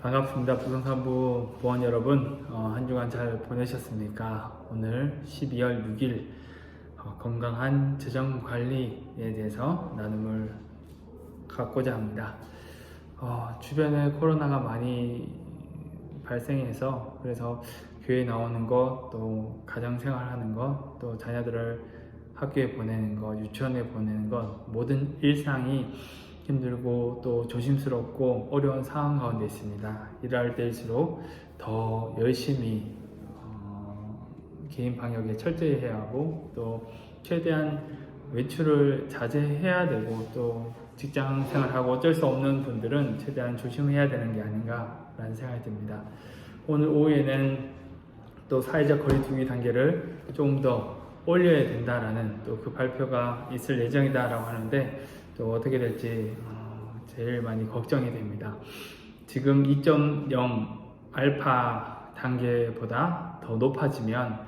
반갑습니다. 부동산부 부원 여러분, 한 주간 잘 보내셨습니까? 오늘 12월 6일 건강한 재정 관리에 대해서 나눔을 갖고자 합니다. 주변에 코로나가 많이 발생해서 그래서 교회 나오는 것, 또 가정생활 하는 것, 또 자녀들을 학교에 보내는 것, 유치원에 보내는 것, 모든 일상이 힘들고 또 조심스럽고 어려운 상황 가운데 있습니다. 일할 때일수록 더 열심히 개인 방역에 철저히 해야 하고 또 최대한 외출을 자제해야 되고 또 직장 생활하고 어쩔 수 없는 분들은 최대한 조심해야 되는 게 아닌가라는 생각이 듭니다. 오늘 오후에는 또 사회적 거리두기 단계를 조금 더 올려야 된다라는 또 그 발표가 있을 예정이다라고 하는데 또 어떻게 될지 제일 많이 걱정이 됩니다. 지금 2.0 알파 단계보다 더 높아지면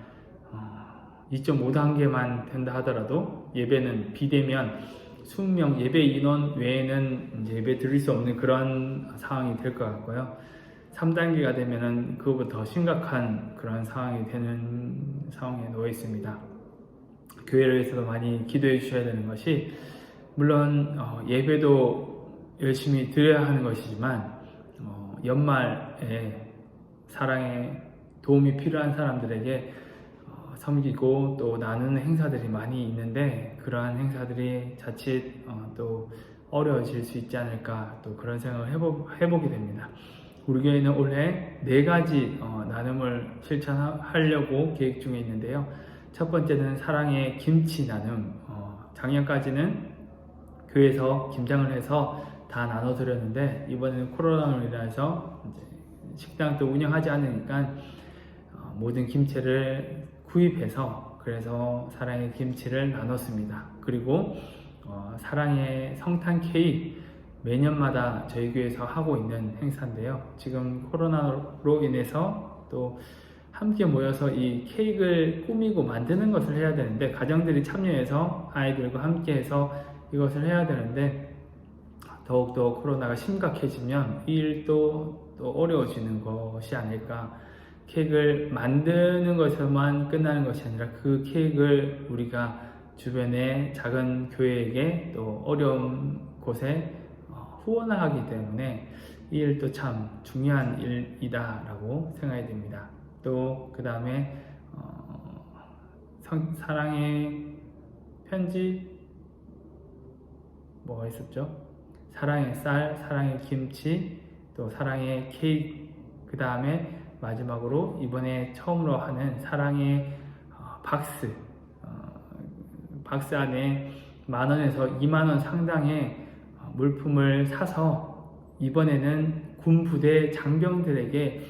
2.5 단계만 된다 하더라도 예배는 비대면 20명 예배 인원 외에는 이제 예배 드릴 수 없는 그런 상황이 될 것 같고요. 3단계가 되면은 그거보다 더 심각한 그런 상황이 되는 상황에 놓여 있습니다. 교회를 위해서도 많이 기도해 주셔야 되는 것이 물론 예배도 열심히 드려야 하는 것이지만 연말에 사랑에 도움이 필요한 사람들에게 섬기고 또 나누는 행사들이 많이 있는데 그러한 행사들이 자칫 또 어려워질 수 있지 않을까 또 그런 생각을 해보게 됩니다. 우리 교회는 올해 4가지 나눔을 실천하려고 계획 중에 있는데요. 첫 번째는 사랑의 김치 나눔. 작년까지는 교회에서 김장을 해서 다 나눠드렸는데 이번에는 코로나로 인해서 식당도 운영하지 않으니까 모든 김치를 구입해서 그래서 사랑의 김치를 나눴습니다. 그리고 사랑의 성탄 케이크 매년마다 저희 교회에서 하고 있는 행사인데요. 지금 코로나로 인해서 또 함께 모여서 이 케이크를 꾸미고 만드는 것을 해야 되는데 가정들이 참여해서 아이들과 함께해서 이것을 해야 되는데 더욱더 코로나가 심각해지면 이 일도 또 어려워지는 것이 아닐까. 케이크를 만드는 것에만 끝나는 것이 아니라 그 케이크를 우리가 주변의 작은 교회에게 또 어려운 곳에 후원하기 때문에 이 일도 참 중요한 일이다 라고 생각이 됩니다. 또 그 다음에 사랑의 편지 뭐가 있었죠? 사랑의 쌀, 사랑의 김치, 또 사랑의 케이크, 그 다음에 마지막으로 이번에 처음으로 하는 사랑의 박스. 박스 안에 10,000원에서 20,000원 상당의 물품을 사서 이번에는 군 부대 장병들에게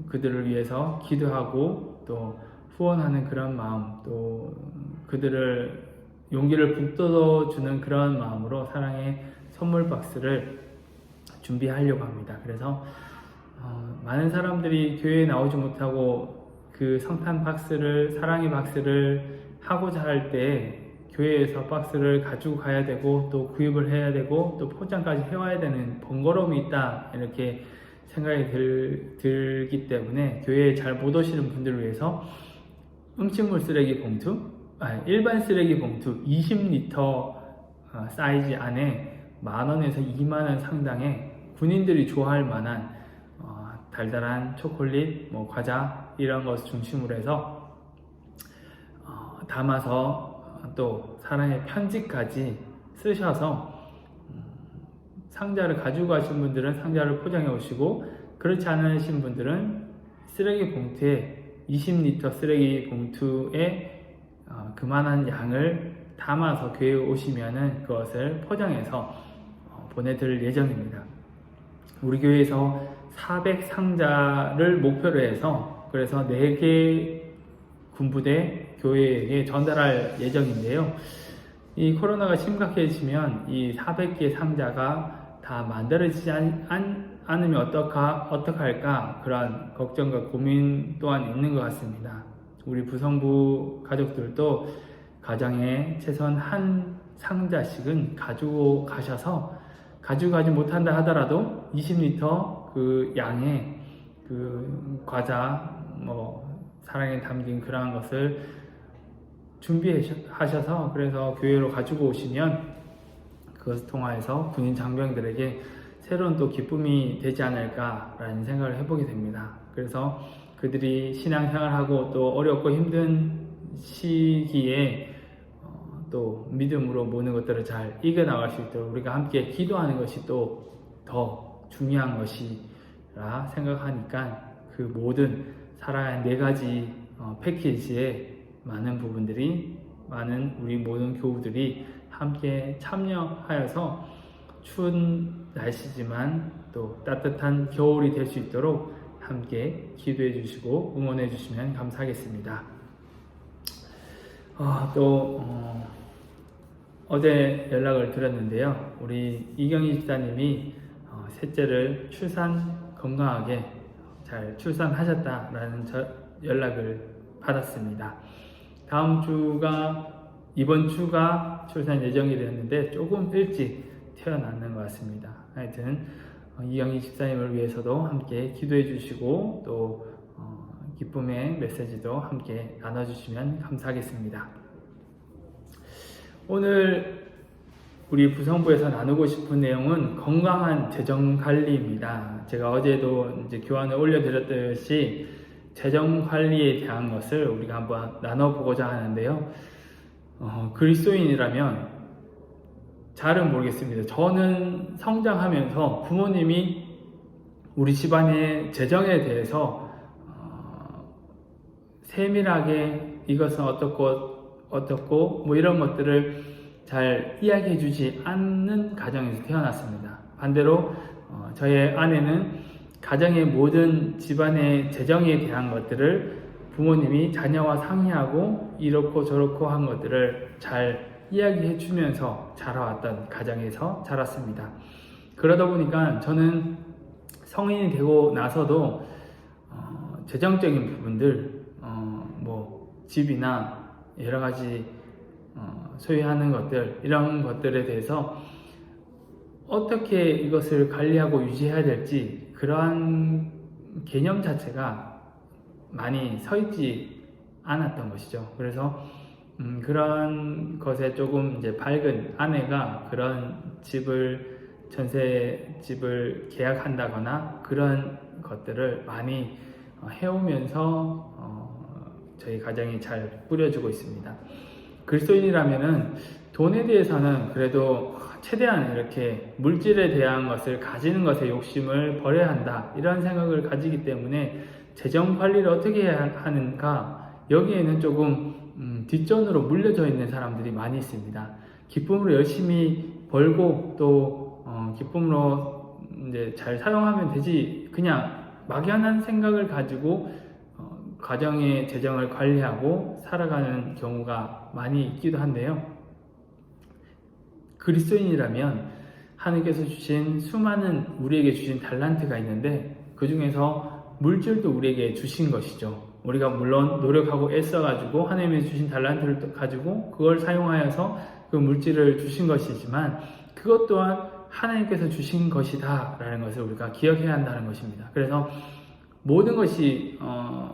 그들을 위해서 기도하고 또 후원하는 그런 마음, 또 그들을 용기를 북돋워주는 그런 마음으로 사랑의 선물 박스를 준비하려고 합니다. 그래서 많은 사람들이 교회에 나오지 못하고 그 성탄 박스를, 사랑의 박스를 하고자 할 때 교회에서 박스를 가지고 가야 되고 또 구입을 해야 되고 또 포장까지 해와야 되는 번거로움이 있다 이렇게 생각이 들기 때문에 교회에 잘 못 오시는 분들을 위해서 음식물 쓰레기 봉투, 일반 쓰레기 봉투 20리터 사이즈 안에 10,000원에서 20,000원 상당의 군인들이 좋아할 만한 달달한 초콜릿, 과자 이런 것을 중심으로 해서 담아서 또 사랑의 편지까지 쓰셔서 상자를 가지고 가신 분들은 상자를 포장해 오시고 그렇지 않으신 분들은 쓰레기 봉투에 20리터 쓰레기 봉투에 그만한 양을 담아서 교회에 오시면은 그것을 포장해서 보내드릴 예정입니다. 우리 교회에서 400상자를 목표로 해서 그래서 4개 군부대 교회에게 전달할 예정인데요. 이 코로나가 심각해지면 이 400개 상자가 다 만들어지지 않으면 어떡할까 그런 걱정과 고민 또한 있는 것 같습니다. 우리 부성부 가족들도 가정에 최소한 한 상자씩은 가지고 가셔서 가지고 가지 못한다 하더라도 20리터 그 양의 그 과자, 사랑에 담긴 그러한 것을 준비하셔서 그래서 교회로 가지고 오시면 그것을 통하여서 군인 장병들에게 새로운 또 기쁨이 되지 않을까라는 생각을 해보게 됩니다. 그래서 그들이 신앙생활하고 또 어렵고 힘든 시기에 또 믿음으로 모든 것들을 잘 이겨나갈 수 있도록 우리가 함께 기도하는 것이 또 더 중요한 것이라 생각하니까 그 모든 살아야 4가지 패키지에 많은 부분들이 많은 우리 모든 교우들이 함께 참여하여서 추운 날씨지만 또 따뜻한 겨울이 될 수 있도록 함께 기도해 주시고 응원해 주시면 감사하겠습니다. 어제 연락을 드렸는데요. 우리 이경희 집사님이 셋째를 건강하게 잘 출산하셨다라는 연락을 받았습니다. 이번 주가 출산 예정이었는데 조금 일찍 태어났는 것 같습니다. 하여튼 이경희 집사님을 위해서도 함께 기도해 주시고 또 기쁨의 메시지도 함께 나눠주시면 감사하겠습니다. 오늘 우리 부성부에서 나누고 싶은 내용은 건강한 재정관리입니다. 제가 어제도 이제 교환을 올려드렸듯이 재정관리에 대한 것을 우리가 한번 나눠보고자 하는데요. 그리스도인이라면 잘은 모르겠습니다. 저는 성장하면서 부모님이 우리 집안의 재정에 대해서 세밀하게 이것은 어떻고 이런 것들을 잘 이야기해 주지 않는 가정에서 태어났습니다. 반대로 저의 아내는 가정의 모든 집안의 재정에 대한 것들을 부모님이 자녀와 상의하고 이렇고 저렇고 한 것들을 잘 이야기해 주면서 자라왔던 가정에서 자랐습니다. 그러다 보니까 저는 성인이 되고 나서도 재정적인 부분들, 집이나 여러 가지 소유하는 것들, 이런 것들에 대해서 어떻게 이것을 관리하고 유지해야 될지 그러한 개념 자체가 많이 서 있지 않았던 것이죠. 그래서 그런 것에 조금 이제 밝은 아내가 그런 전세집을 계약한다거나 그런 것들을 많이 해오면서 저희 가정이 잘 꾸려지고 있습니다. 그리스도인이라면은 돈에 대해서는 그래도 최대한 이렇게 물질에 대한 것을 가지는 것에 욕심을 버려야 한다, 이런 생각을 가지기 때문에 재정 관리를 어떻게 해야 하는가, 여기에는 조금 뒷전으로 물려져 있는 사람들이 많이 있습니다. 기쁨으로 열심히 벌고 또 기쁨으로 이제 잘 사용하면 되지, 그냥 막연한 생각을 가지고 가정의 재정을 관리하고 살아가는 경우가 많이 있기도 한데요. 그리스도인이라면 하나님께서 주신 수많은 우리에게 주신 달란트가 있는데 그 중에서 물질도 우리에게 주신 것이죠. 우리가 물론 노력하고 애써가지고 하나님이 주신 달란트를 가지고 그걸 사용하여서 그 물질을 주신 것이지만 그것 또한 하나님께서 주신 것이다 라는 것을 우리가 기억해야 한다는 것입니다. 그래서 모든 것이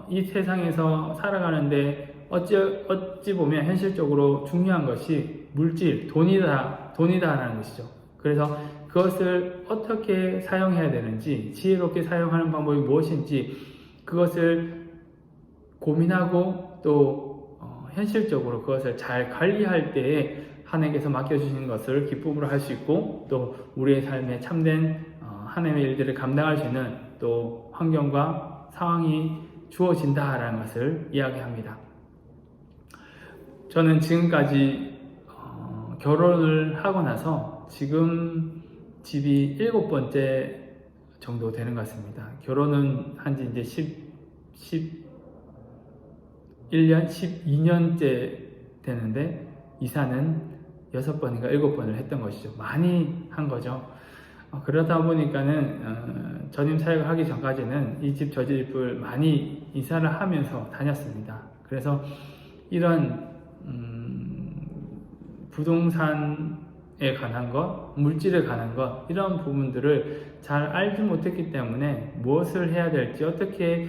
이 세상에서 살아가는데 어찌 보면 현실적으로 중요한 것이 물질, 돈이다라는 것이죠. 그래서 그것을 어떻게 사용해야 되는지, 지혜롭게 사용하는 방법이 무엇인지 그것을 고민하고 또 현실적으로 그것을 잘 관리할 때에 하나님께서 맡겨주신 것을 기쁨으로 할 수 있고 또 우리의 삶에 참된 하나님의 일들을 감당할 수 있는 또 환경과 상황이 주어진다라는 것을 이야기합니다. 저는 지금까지 결혼을 하고 나서 지금 집이 7번째 정도 되는 것 같습니다. 결혼은 한지 이제 11년, 12년째 되는데 이사는 6번인가 7번을 했던 것이죠. 많이 한 거죠. 그러다 보니까는 전임 사역을 하기 전까지는 이 집 저 집을 많이 이사를 하면서 다녔습니다. 그래서 이런 부동산에 관한 것, 물질에 관한 것, 이런 부분들을 잘 알지 못했기 때문에 무엇을 해야 될지, 어떻게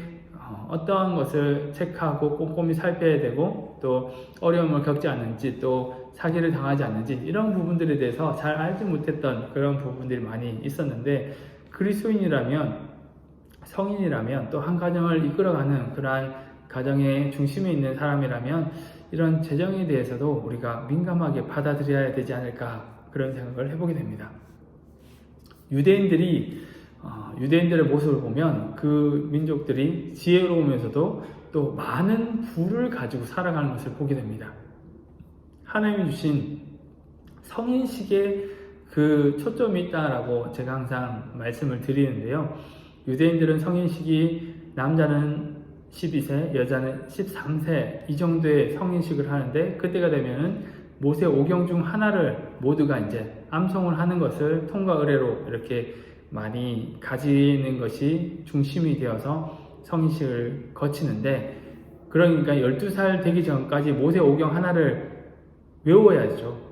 어떠한 것을 체크하고 꼼꼼히 살펴야 되고, 또 어려움을 겪지 않는지, 또 사기를 당하지 않는지, 이런 부분들에 대해서 잘 알지 못했던 그런 부분들이 많이 있었는데, 그리스도인이라면, 성인이라면, 또 한 가정을 이끌어가는 그러한 가정의 중심에 있는 사람이라면 이런 재정에 대해서도 우리가 민감하게 받아들여야 되지 않을까, 그런 생각을 해보게 됩니다. 유대인들의 모습을 보면 그 민족들이 지혜로우면서도 또 많은 부를 가지고 살아가는 것을 보게 됩니다. 하나님이 주신 성인식에 그 초점이 있다라고 제가 항상 말씀을 드리는데요. 유대인들은 성인식이 남자는 12세, 여자는 13세 이 정도의 성인식을 하는데, 그때가 되면은 모세 오경 중 하나를 모두가 이제 암송을 하는 것을 통과 의례로 이렇게 많이 가지는 것이 중심이 되어서 성인식을 거치는데, 그러니까 12살 되기 전까지 모세 오경 하나를 외워야죠.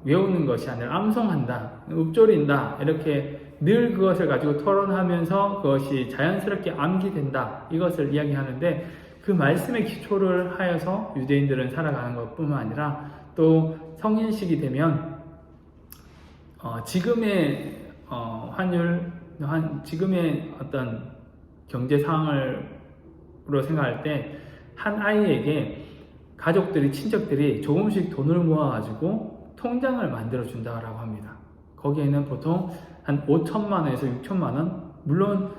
외우는 것이 아니라 암송한다, 읊조린다, 이렇게 늘 그것을 가지고 토론하면서 그것이 자연스럽게 암기된다, 이것을 이야기하는데, 그 말씀의 기초를 하여서 유대인들은 살아가는 것뿐만 아니라 또 성인식이 되면 지금의 지금의 어떤 경제 상황으로 생각할 때 한 아이에게 가족들이, 친척들이 조금씩 돈을 모아가지고 통장을 만들어 준다고 합니다. 거기에는 보통 한 5천만 원에서 6천만 원, 물론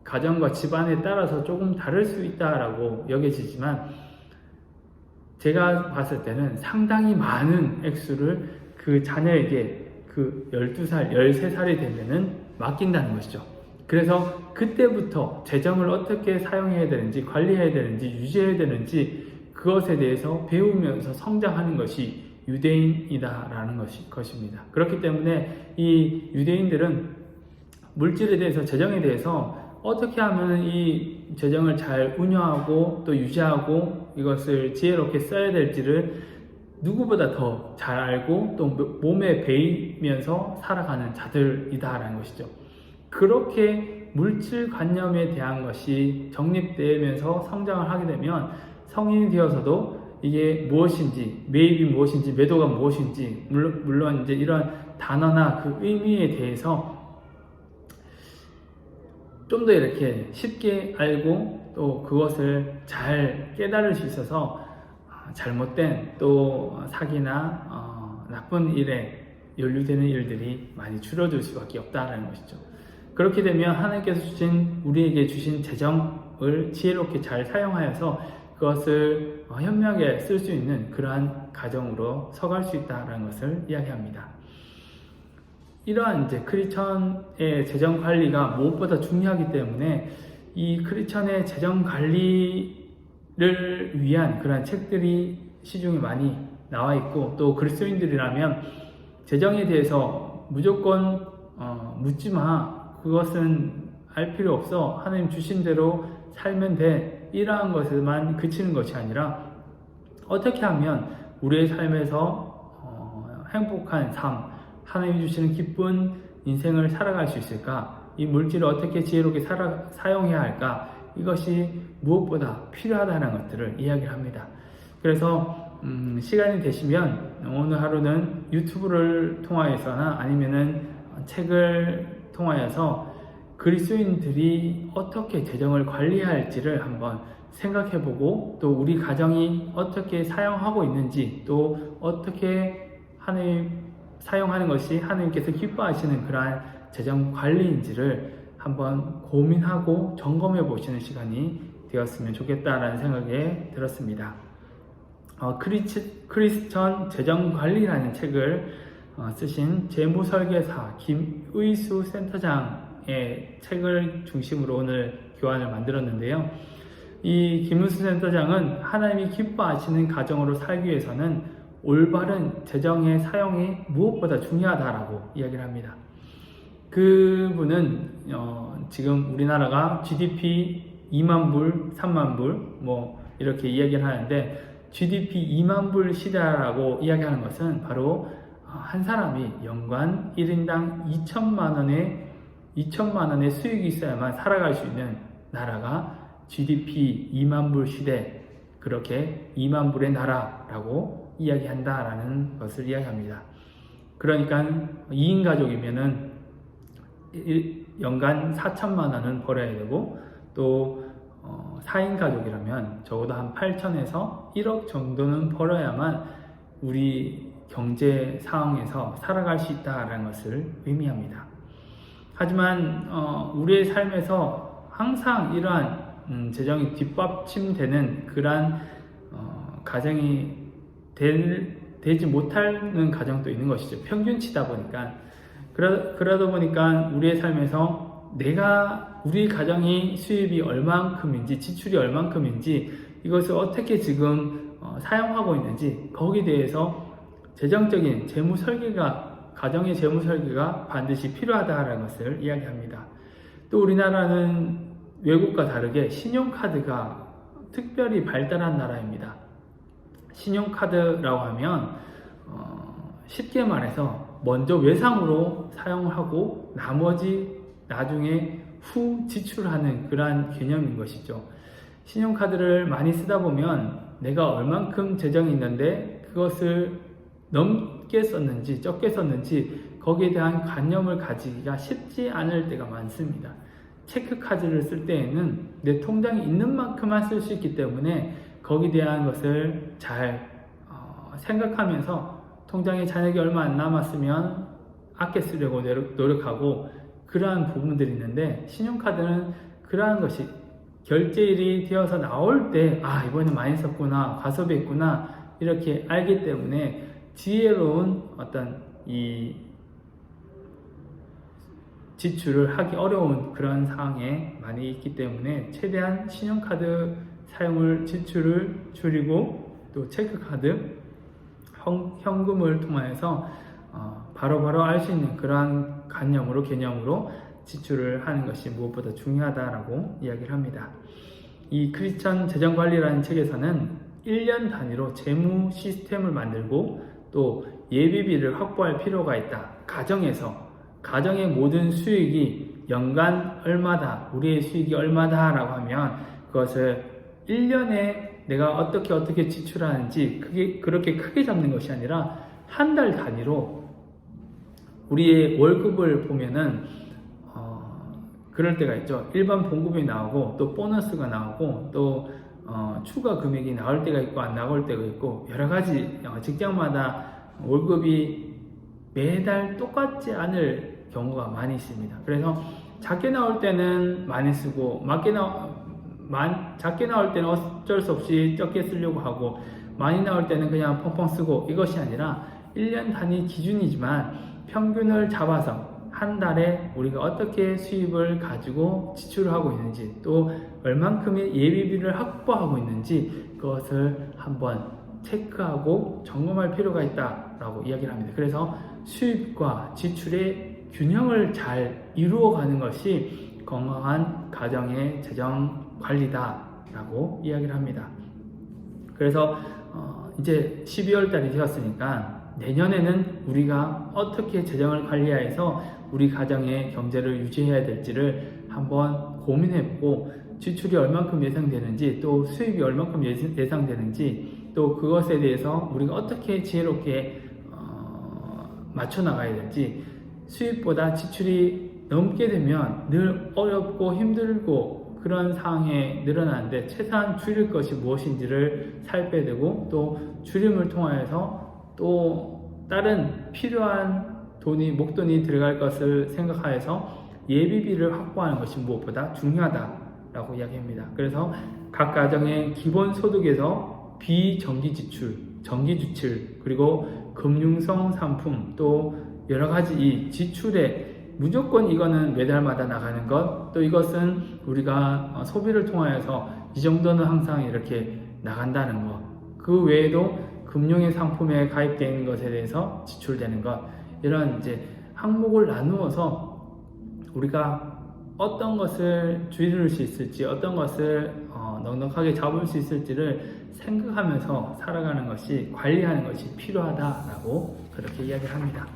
가정과 집안에 따라서 조금 다를 수 있다라고 여겨지지만, 제가 봤을 때는 상당히 많은 액수를 그 자녀에게 그 12살, 13살이 되면은 맡긴다는 것이죠. 그래서 그때부터 재정을 어떻게 사용해야 되는지, 관리해야 되는지, 유지해야 되는지, 그것에 대해서 배우면서 성장하는 것이 유대인이다라는 것입니다. 그렇기 때문에 이 유대인들은 물질에 대해서, 재정에 대해서 어떻게 하면 이 재정을 잘 운영하고 또 유지하고 이것을 지혜롭게 써야 될지를 누구보다 더 잘 알고 또 몸에 배이면서 살아가는 자들이다라는 것이죠. 그렇게 물질관념에 대한 것이 정립되면서 성장을 하게 되면 성인이 되어서도 이게 무엇인지, 매입이 무엇인지, 매도가 무엇인지, 물론 이제 이런 단어나 그 의미에 대해서 좀 더 이렇게 쉽게 알고 또 그것을 잘 깨달을 수 있어서 잘못된 또 사기나 나쁜 일에 연루되는 일들이 많이 줄어들 수밖에 없다는 것이죠. 그렇게 되면 하나님께서 우리에게 주신 재정을 지혜롭게 잘 사용하여서 그것을 현명하게 쓸 수 있는 그러한 가정으로 서갈 수 있다는 것을 이야기합니다. 이러한 이제 크리스천의 재정 관리가 무엇보다 중요하기 때문에 이 크리스천의 재정 관리를 위한 그러한 책들이 시중에 많이 나와 있고, 또 그리스도인들이라면 재정에 대해서 무조건 묻지 마, 그것은 알 필요 없어, 하나님 주신 대로 살면 돼, 이러한 것에만 그치는 것이 아니라 어떻게 하면 우리의 삶에서 행복한 삶, 하나님이 주시는 기쁜 인생을 살아갈 수 있을까, 이 물질을 어떻게 지혜롭게 사용해야 할까, 이것이 무엇보다 필요하다는 것들을 이야기를 합니다. 그래서 시간이 되시면 오늘 하루는 유튜브를 통하여서나 아니면은 책을 통하여서 그리스도인들이 어떻게 재정을 관리할지를 한번 생각해보고, 또 우리 가정이 어떻게 사용하고 있는지, 또 어떻게 사용하는 것이 하나님께서 기뻐하시는 그러한 재정 관리인지를 한번 고민하고 점검해 보시는 시간이 되었으면 좋겠다라는 생각이 들었습니다. 크리스천 재정관리라는 책을 쓰신 재무설계사 김의수 센터장의 책을 중심으로 오늘 교환을 만들었는데요. 이 김의수 센터장은 하나님이 기뻐하시는 가정으로 살기 위해서는 올바른 재정의 사용이 무엇보다 중요하다라고 이야기를 합니다. 그분은 지금 우리나라가 GDP 2만 불, 3만 불 이렇게 이야기를 하는데, GDP 2만 불 시대라고 이야기하는 것은 바로 한 사람이 연간 1인당 2천만 원의 수익이 있어야만 살아갈 수 있는 나라가 GDP 2만 불 시대, 그렇게 2만 불의 나라라고 이야기한다라는 것을 이야기합니다. 그러니까 2인 가족이면은 연간 4천만 원은 벌어야 되고, 또 4인 가족이라면 적어도 한 8천에서 1억 정도는 벌어야만 우리 경제 상황에서 살아갈 수 있다는 것을 의미합니다. 하지만 우리의 삶에서 항상 이러한 재정이 뒷받침되는 그러한 가정이 되지 못하는 가정도 있는 것이죠. 평균치다 보니까. 그러다 보니까 우리의 삶에서 우리 가정이 수입이 얼만큼인지, 지출이 얼만큼인지, 이것을 어떻게 지금 사용하고 있는지, 거기에 대해서 재정적인 재무 설계가, 가정의 재무 설계가 반드시 필요하다는 것을 이야기합니다. 또 우리나라는 외국과 다르게 신용카드가 특별히 발달한 나라입니다. 신용카드라고 하면 쉽게 말해서 먼저 외상으로 사용하고 나중에 후 지출하는 그러한 개념인 것이죠. 신용카드를 많이 쓰다 보면 내가 얼만큼 재정이 있는데 그것을 넘게 썼는지 적게 썼는지 거기에 대한 관념을 가지기가 쉽지 않을 때가 많습니다. 체크카드를 쓸 때에는 내 통장에 있는 만큼만 쓸 수 있기 때문에 거기에 대한 것을 잘 생각하면서 통장에 잔액이 얼마 안 남았으면 아껴 쓰려고 노력하고 그러한 부분들이 있는데, 신용카드는 그러한 것이 결제일이 되어서 나올 때 이번에 많이 썼구나, 과소비 했구나, 이렇게 알기 때문에 지혜로운 어떤 이 지출을 하기 어려운 그런 상황에 많이 있기 때문에 최대한 신용카드 사용을, 지출을 줄이고, 또 체크카드, 현금을 통해서 바로바로 알 수 있는 그러한 개념으로 지출을 하는 것이 무엇보다 중요하다라고 이야기를 합니다. 이 크리스천 재정관리라는 책에서는 1년 단위로 재무 시스템을 만들고 또 예비비를 확보할 필요가 있다. 가정의 모든 수익이 연간 얼마다, 우리의 수익이 얼마다라고 하면 그것을 1년에 내가 어떻게 지출하는지 그렇게 크게 잡는 것이 아니라 한 달 단위로 우리의 월급을 보면은 그럴 때가 있죠. 일반 봉급이 나오고 또 보너스가 나오고 또 추가 금액이 나올 때가 있고 안 나올 때가 있고, 여러 가지 직장마다 월급이 매달 똑같지 않을 경우가 많이 있습니다. 그래서 작게 나올 때는 많이 쓰고 작게 나올 때는 어쩔 수 없이 적게 쓰려고 하고, 많이 나올 때는 그냥 펑펑 쓰고, 이것이 아니라 1년 단위 기준이지만 평균을 잡아서 한 달에 우리가 어떻게 수입을 가지고 지출을 하고 있는지, 또 얼만큼의 예비비를 확보하고 있는지 그것을 한번 체크하고 점검할 필요가 있다라고 이야기를 합니다. 그래서 수입과 지출의 균형을 잘 이루어가는 것이 건강한 가정의 재정 관리다라고 이야기를 합니다. 그래서 이제 12월 달이 되었으니까 내년에는 우리가 어떻게 재정을 관리해서 우리 가정의 경제를 유지해야 될지를 한번 고민해보고, 지출이 얼만큼 예상되는지 또 수입이 얼만큼 예상되는지 또 그것에 대해서 우리가 어떻게 지혜롭게 맞춰 나가야 될지, 수입보다 지출이 넘게 되면 늘 어렵고 힘들고 그런 상황에 늘어나는데 최소한 줄일 것이 무엇인지를 살펴야 되고, 또 줄임을 통하여서 또 다른 필요한 목돈이 들어갈 것을 생각하여서 예비비를 확보하는 것이 무엇보다 중요하다라고 이야기합니다. 그래서 각 가정의 기본 소득에서 비정기 지출, 정기 지출, 그리고 금융성 상품, 또 여러 가지 이 지출에 무조건 이거는 매달마다 나가는 것, 또 이것은 우리가 소비를 통하여서 이 정도는 항상 이렇게 나간다는 것, 그 외에도 금융의 상품에 가입되어 있는 것에 대해서 지출되는 것, 이런 이제 항목을 나누어서 우리가 어떤 것을 줄일 수 있을지, 어떤 것을 넉넉하게 잡을 수 있을지를 생각하면서 살아가는 것이, 관리하는 것이 필요하다라고 그렇게 이야기합니다.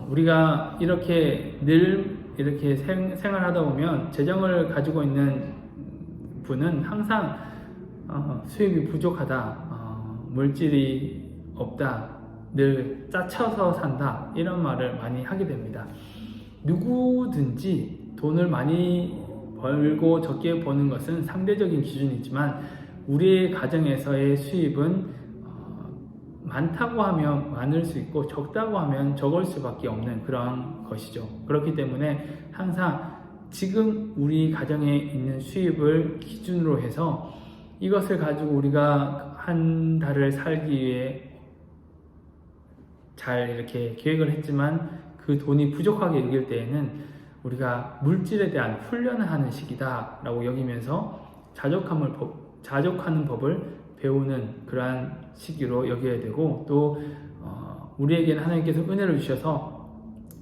우리가 이렇게 늘 이렇게 생활하다 보면 재정을 가지고 있는 분은 항상 수입이 부족하다, 물질이 없다, 늘 짜쳐서 산다, 이런 말을 많이 하게 됩니다. 누구든지 돈을 많이 벌고 적게 버는 것은 상대적인 기준이지만 우리의 가정에서의 수입은 많다고 하면 많을 수 있고 적다고 하면 적을 수밖에 없는 그런 것이죠. 그렇기 때문에 항상 지금 우리 가정에 있는 수입을 기준으로 해서 이것을 가지고 우리가 한 달을 살기 위해 잘 이렇게 계획을 했지만 그 돈이 부족하게 여길 때에는 우리가 물질에 대한 훈련을 하는 시기다 라고 여기면서 자족하는 법을 배우는 그러한 시기로 여겨야 되고, 또 우리에게는 하나님께서 은혜를 주셔서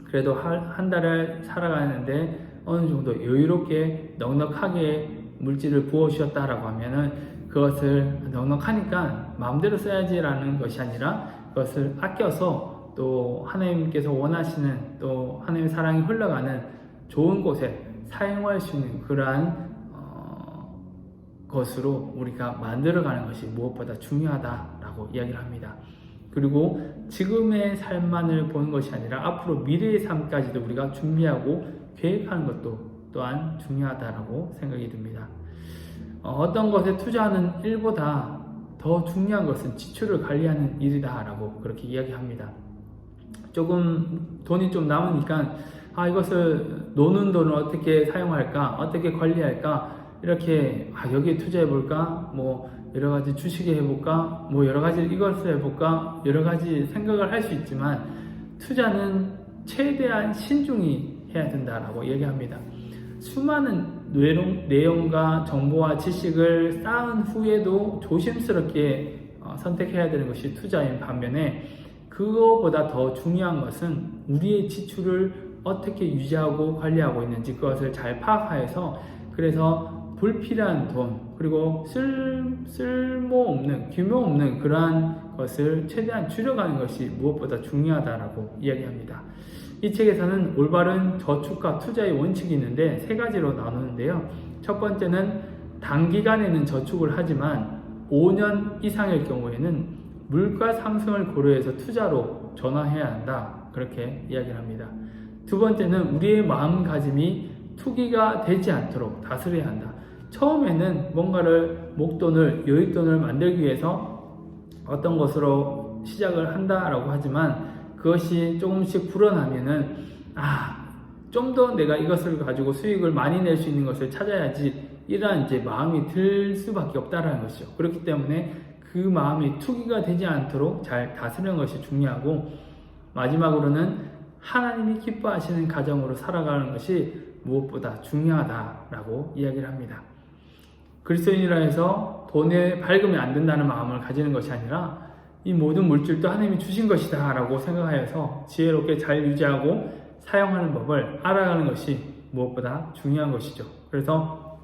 그래도 한 달을 살아가는데 어느 정도 여유롭게 넉넉하게 물질을 부어주셨다라고 하면은 그것을 넉넉하니까 마음대로 써야지라는 것이 아니라 그것을 아껴서 또 하나님께서 원하시는, 또 하나님의 사랑이 흘러가는 좋은 곳에 사용할 수 있는 그러한 것으로 우리가 만들어가는 것이 무엇보다 중요하다라고 이야기를 합니다. 그리고 지금의 삶만을 보는 것이 아니라 앞으로 미래의 삶까지도 우리가 준비하고 계획하는 것도 또한 중요하다라고 생각이 듭니다. 어떤 것에 투자하는 일보다 더 중요한 것은 지출을 관리하는 일이다라고 그렇게 이야기합니다. 조금 돈이 좀 남으니까 이것을 노는 돈을 어떻게 사용할까, 어떻게 관리할까, 이렇게 여기에 투자해볼까, 뭐 여러가지 주식에 해볼까, 뭐 여러가지 이것을 해볼까, 여러가지 생각을 할 수 있지만 투자는 최대한 신중히 해야 된다라고 얘기합니다. 수많은 내용과 정보와 지식을 쌓은 후에도 조심스럽게 선택해야 되는 것이 투자인 반면에, 그거보다 더 중요한 것은 우리의 지출을 어떻게 유지하고 관리하고 있는지 그것을 잘 파악하여서, 그래서 불필요한 돈, 그리고 쓸모없는, 규모없는 그러한 것을 최대한 줄여가는 것이 무엇보다 중요하다라고 이야기합니다. 이 책에서는 올바른 저축과 투자의 원칙이 있는데 세 가지로 나누는데요. 첫 번째는 단기간에는 저축을 하지만 5년 이상의 경우에는 물가 상승을 고려해서 투자로 전환해야 한다, 그렇게 이야기를 합니다. 두 번째는 우리의 마음가짐이 투기가 되지 않도록 다스려야 한다. 처음에는 뭔가를 목돈을, 여윳돈을 만들기 위해서 어떤 것으로 시작을 한다라고 하지만 그것이 조금씩 불어나면은 좀 더 내가 이것을 가지고 수익을 많이 낼 수 있는 것을 찾아야지, 이러한 이제 마음이 들 수밖에 없다라는 것이죠. 그렇기 때문에 그 마음이 투기가 되지 않도록 잘 다스리는 것이 중요하고, 마지막으로는 하나님이 기뻐하시는 가정으로 살아가는 것이 무엇보다 중요하다라고 이야기를 합니다. 그리스도인이라 해서 돈에 밝으면 안 된다는 마음을 가지는 것이 아니라 이 모든 물질도 하나님이 주신 것이다 라고 생각하여서 지혜롭게 잘 유지하고 사용하는 법을 알아가는 것이 무엇보다 중요한 것이죠. 그래서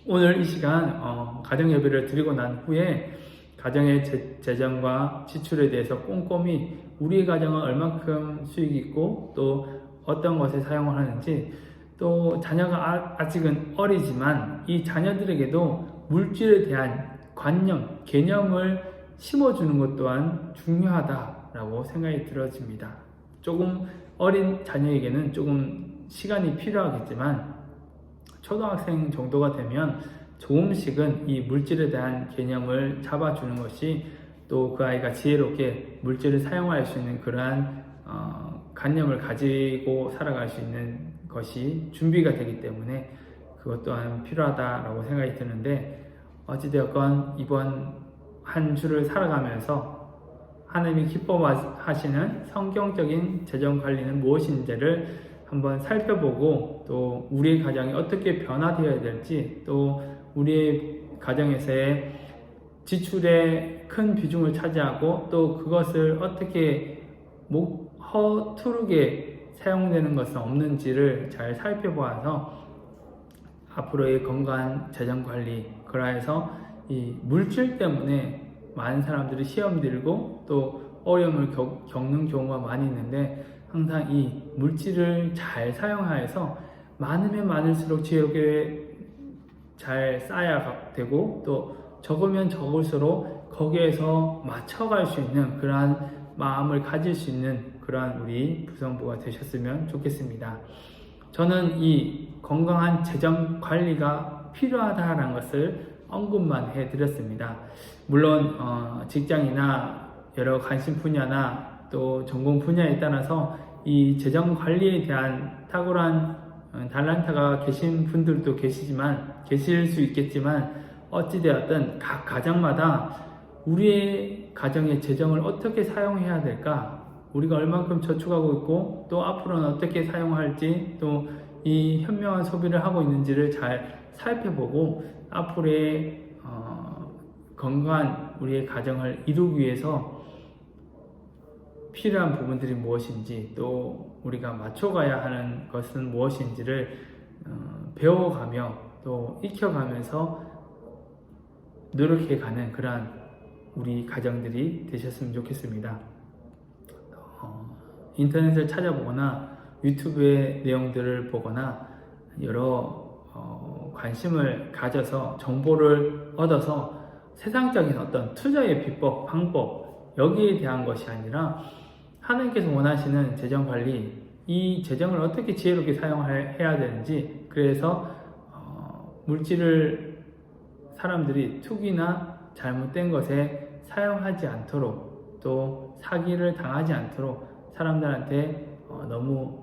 오늘 이 시간 가정 예배를 드리고 난 후에 가정의 재정과 지출에 대해서 꼼꼼히 우리의 가정은 얼만큼 수익이 있고 또 어떤 것에 사용을 하는지, 또 자녀가 아직은 어리지만 이 자녀들에게도 물질에 대한 관념, 개념을 심어주는 것 또한 중요하다라고 생각이 들어집니다. 조금 어린 자녀에게는 조금 시간이 필요하겠지만 초등학생 정도가 되면 조금씩은 이 물질에 대한 개념을 잡아주는 것이, 또 그 아이가 지혜롭게 물질을 사용할 수 있는 그러한 관념을 가지고 살아갈 수 있는 것이 준비가 되기 때문에 그것 또한 필요하다라고 생각이 드는데, 어찌되었건 이번 한 주를 살아가면서 하나님이 기뻐하시는 성경적인 재정 관리는 무엇인지를 한번 살펴보고, 또 우리의 가정이 어떻게 변화되어야 될지, 또 우리의 가정에서의 지출에 큰 비중을 차지하고 또 그것을 어떻게 허투루게 사용되는 것은 없는지를 잘 살펴보아서 앞으로의 건강한 재정관리, 그러해서 이 물질 때문에 많은 사람들이 시험 들고 또 어려움을 겪는 경우가 많이 있는데, 항상 이 물질을 잘 사용하여서 많으면 많을수록 지역에 잘 쌓아야 되고, 또 적으면 적을수록 거기에서 맞춰갈 수 있는 그러한 마음을 가질 수 있는 그러한 우리 부성부가 되셨으면 좋겠습니다. 저는 이 건강한 재정 관리가 필요하다는 것을 언급만 해드렸습니다. 물론 직장이나 여러 관심 분야나 또 전공 분야에 따라서 이 재정 관리에 대한 탁월한 달란트가 계신 분들도 계실 수 있겠지만, 어찌되었든 각 가정마다 우리의 가정의 재정을 어떻게 사용해야 될까, 우리가 얼만큼 저축하고 있고 또 앞으로는 어떻게 사용할지, 또 이 현명한 소비를 하고 있는지를 잘 살펴보고 앞으로의 건강한 우리의 가정을 이루기 위해서 필요한 부분들이 무엇인지, 또 우리가 맞춰가야 하는 것은 무엇인지를 배워가며 또 익혀가면서 노력해가는 그러한 우리 가정들이 되셨으면 좋겠습니다. 인터넷을 찾아보거나 유튜브의 내용들을 보거나 여러 관심을 가져서 정보를 얻어서 세상적인 어떤 투자의 비법, 방법, 여기에 대한 것이 아니라 하나님께서 원하시는 재정관리, 이 재정을 어떻게 지혜롭게 사용해야 되는지, 그래서 물질을 사람들이 투기나 잘못된 것에 사용하지 않도록, 또 사기를 당하지 않도록 사람들한테 너무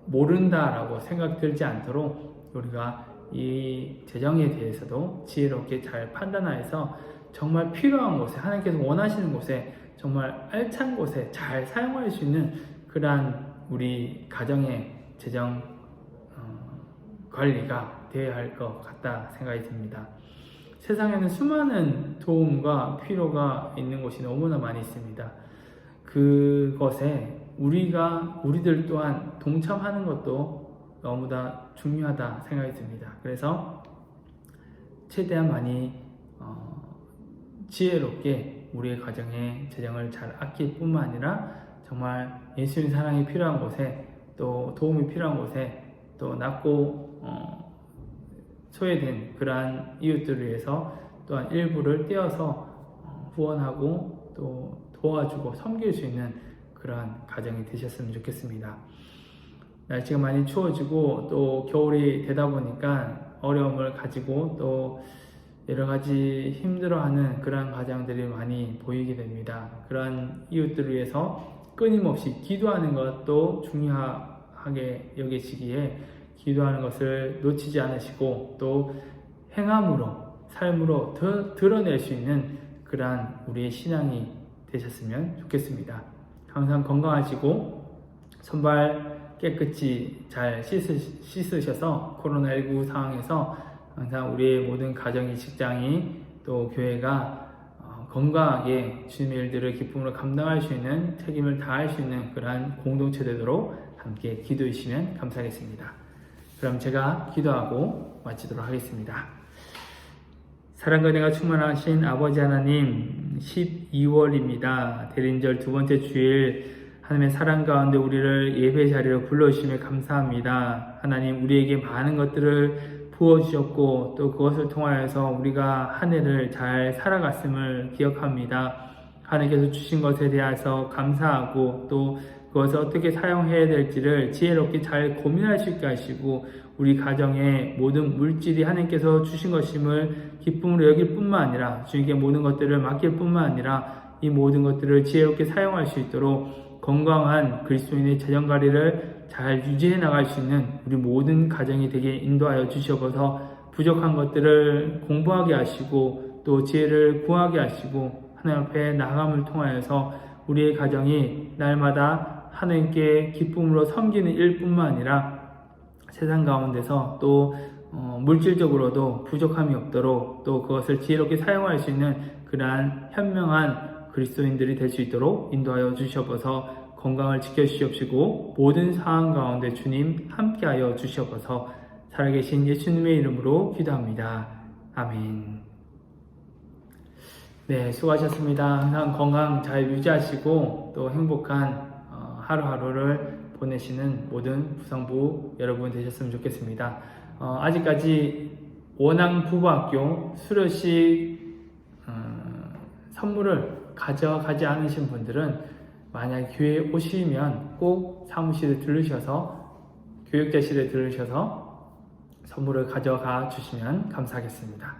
모른다라고 생각 들지 않도록 우리가 이 재정에 대해서도 지혜롭게 잘 판단하여서 정말 필요한 곳에, 하나님께서 원하시는 곳에, 정말 알찬 곳에 잘 사용할 수 있는 그러한 우리 가정의 재정 관리가 되어야 할 것 같다 생각이 듭니다. 세상에는 수많은 도움과 필요가 있는 곳이 너무나 많이 있습니다. 그것에 우리들 또한 동참하는 것도 너무나 중요하다 생각이 듭니다. 그래서 최대한 많이 지혜롭게 우리의 가정의 재정을 잘 아낄 뿐만 아니라 정말 예수님 사랑이 필요한 곳에, 또 도움이 필요한 곳에, 또 낮고 소외된 그러한 이웃들을 위해서 또한 일부를 떼어서 후원하고 또 도와주고 섬길 수 있는 그러한 가정이 되셨으면 좋겠습니다. 날씨가 많이 추워지고 또 겨울이 되다 보니까 어려움을 가지고 또 여러 가지 힘들어하는 그러한 가정들이 많이 보이게 됩니다. 그러한 이웃들을 위해서 끊임없이 기도하는 것도 중요하게 여기시기에 기도하는 것을 놓치지 않으시고 또 행함으로, 삶으로 드러낼 수 있는 그러한 우리의 신앙이 되셨으면 좋겠습니다. 항상 건강하시고 손발 깨끗이 잘 씻으셔서 코로나19 상황에서 항상 우리의 모든 가정이, 직장이, 또 교회가 건강하게 주님의 일들을 기쁨으로 감당할 수 있는, 책임을 다할 수 있는 그러한 공동체 되도록 함께 기도해 주시면 감사하겠습니다. 그럼 제가 기도하고 마치도록 하겠습니다. 사랑과 은혜가 충만하신 아버지 하나님, 12월입니다. 대림절 두 번째 주일, 하나님의 사랑 가운데 우리를 예배 자리로 불러주심에 감사합니다. 하나님, 우리에게 많은 것들을 부어주셨고 또 그것을 통하여서 우리가 한 해를 잘 살아갔음을 기억합니다. 하나님께서 주신 것에 대해서 감사하고 또 그것을 어떻게 사용해야 될지를 지혜롭게 잘 고민할 수 있게 하시고, 우리 가정의 모든 물질이 하나님께서 주신 것임을 기쁨으로 여길 뿐만 아니라 주님께 모든 것들을 맡길 뿐만 아니라 이 모든 것들을 지혜롭게 사용할 수 있도록 건강한 그리스도인의 재정관리를 잘 유지해 나갈 수 있는 우리 모든 가정이 되게 인도하여 주시옵소서. 부족한 것들을 공부하게 하시고 또 지혜를 구하게 하시고 하나님 앞에 나아감을 통하여서 우리의 가정이 날마다 하나님께 기쁨으로 섬기는 일뿐만 아니라 세상 가운데서 또 물질적으로도 부족함이 없도록 또 그것을 지혜롭게 사용할 수 있는 그러한 현명한 그리스도인들이 될 수 있도록 인도하여 주시옵소서. 건강을 지켜주시옵시고 모든 상황 가운데 주님 함께하여 주시옵소서. 살아계신 예수님의 이름으로 기도합니다. 아멘. 네, 수고하셨습니다. 항상 건강 잘 유지하시고 또 행복한 하루하루를 보내시는 모든 부성부 여러분 되셨으면 좋겠습니다. 아직까지 원앙부부학교 수료식 선물을 가져가지 않으신 분들은 만약 교회에 오시면 꼭 사무실에 들르셔서 교육자실에 들르셔서 선물을 가져가 주시면 감사하겠습니다.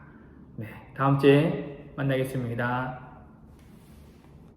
네, 다음 주에 만나겠습니다.